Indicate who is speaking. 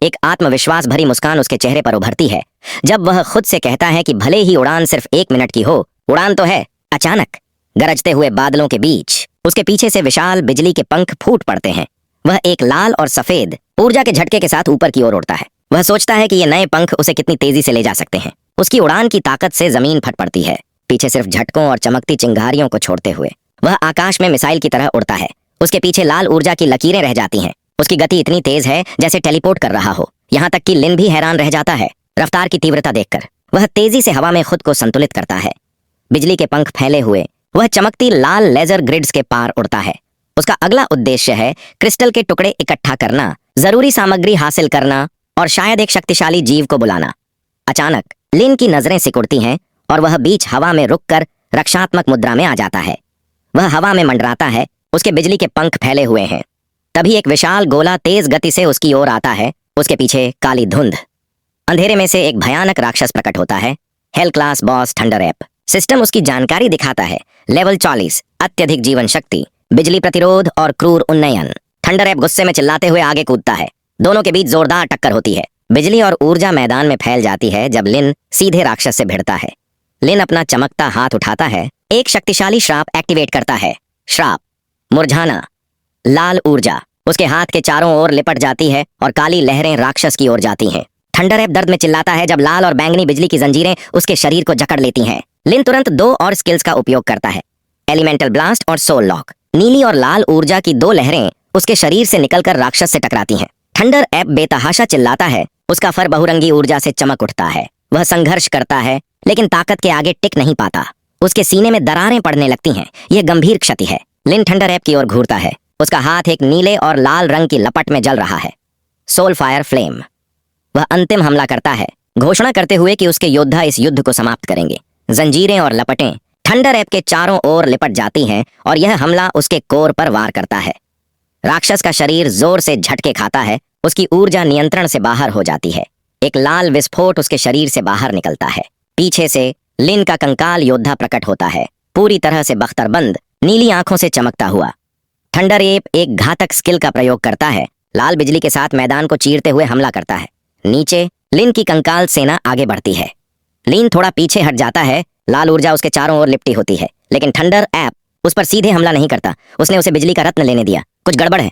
Speaker 1: एक आत्मविश्वास भरी मुस्कान उसके चेहरे पर उभरती है जब वह खुद से कहता है कि भले ही उड़ान सिर्फ 1 मिनट की हो, उड़ान तो है। अचानक गरजते हुए बादलों के बीच उसके पीछे से विशाल बिजली के पंख फूट पड़ते हैं। वह एक लाल और सफेद ऊर्जा के झटके के साथ ऊपर की ओर उड़ता है। वह सोचता है कि ये नए पंख उसे कितनी तेजी से ले जा सकते हैं। उसकी उड़ान की ताकत से जमीन फट पड़ती है, पीछे सिर्फ झटकों और चमकती चिंगारियों को छोड़ते हुए वह आकाश में मिसाइल की तरह उड़ता है। उसके पीछे लाल ऊर्जा की लकीरें रह जाती हैं। उसकी गति इतनी तेज है जैसे टेलीपोर्ट कर रहा हो। यहाँ तक कि लिन भी हैरान रह जाता है रफ्तार की तीव्रता देखकर। वह तेजी से हवा में खुद को संतुलित करता है। बिजली के पंख फैले हुए वह चमकती लाल लेजर ग्रिड्स के पार उड़ता है। उसका अगला उद्देश्य है क्रिस्टल के टुकड़े इकट्ठा करना, जरूरी सामग्री हासिल करना और शायद एक शक्तिशाली जीव को बुलाना। अचानक लिन की नजरें सिकुड़ती हैं और वह बीच हवा में रुककर रक्षात्मक मुद्रा में आ जाता है। वह हवा में मंडराता है, उसके बिजली के पंख फैले हुए हैं। तभी एक विशाल गोला तेज गति से उसकी ओर आता है। उसके पीछे काली धुंध। अंधेरे में से एक भयानक राक्षस प्रकट होता है। Hello class boss thunder app. System उसकी जानकारी दिखाता है। लेवल 40, अत्यधिक जीवन शक्ति, बिजली प्रतिरोध और क्रूर उन्नयन। थंडर एप गुस्से में चिल्लाते हुए आगे कूदता है। दोनों के बीच जोरदार टक्कर होती है। बिजली और ऊर्जा मैदान में फैल जाती है जब लिन सीधे राक्षस से भिड़ता है। लिन अपना चमकता हाथ उठाता है, एक शक्तिशाली श्राप एक्टिवेट करता है। श्राप मुरझाना। लाल ऊर्जा उसके हाथ के चारों ओर लिपट जाती है और काली लहरें राक्षस की ओर जाती हैं। थंडर एप दर्द में चिल्लाता है जब लाल और बैंगनी बिजली की जंजीरें उसके शरीर को जकड़ लेती हैं। लिन तुरंत 2 और स्किल्स का उपयोग करता है, एलिमेंटल ब्लास्ट और सोल लॉक। नीली और लाल ऊर्जा की 2 लहरें उसके शरीर से निकलकर राक्षस से टकराती हैं। थंडर एप बेतहाशा चिल्लाता है, उसका फर बहुरंगी ऊर्जा से चमक उठता है। वह संघर्ष करता है लेकिन ताकत के आगे टिक नहीं पाता। उसके सीने में दरारें पड़ने लगती हैं। यह गंभीर क्षति है। लिन थंडर एप की ओर घूरता है। उसका हाथ एक नीले और लाल रंग की लपट में जल रहा है, सोल फायर फ्लेम। वह अंतिम हमला करता है, घोषणा करते हुए कि उसके योद्धा इस युद्ध को समाप्त करेंगे। जंजीरें और लपटें थंडर एप के चारों ओर लिपट जाती हैं और यह हमला उसके कोर पर वार करता है। राक्षस का शरीर जोर से झटके खाता है। उसकी ऊर्जा नियंत्रण से बाहर हो जाती है। एक लाल विस्फोट उसके शरीर से बाहर निकलता है। पीछे से लिन का कंकाल योद्धा प्रकट होता है, पूरी तरह से बख्तरबंद, नीली आंखों से चमकता हुआ। थंडर एप एक घातक स्किल का प्रयोग करता है। लाल बिजली के साथ मैदान को चीरते हुए हमला करता है। नीचे लिन की कंकाल सेना आगे बढ़ती है। लिन थोड़ा पीछे हट जाता है। लाल ऊर्जा उसके चारों ओर लिपटी होती है, लेकिन थंडर एप उस पर सीधे हमला नहीं करता। उसने उसे बिजली का रत्न लेने दिया। कुछ गड़बड़ है।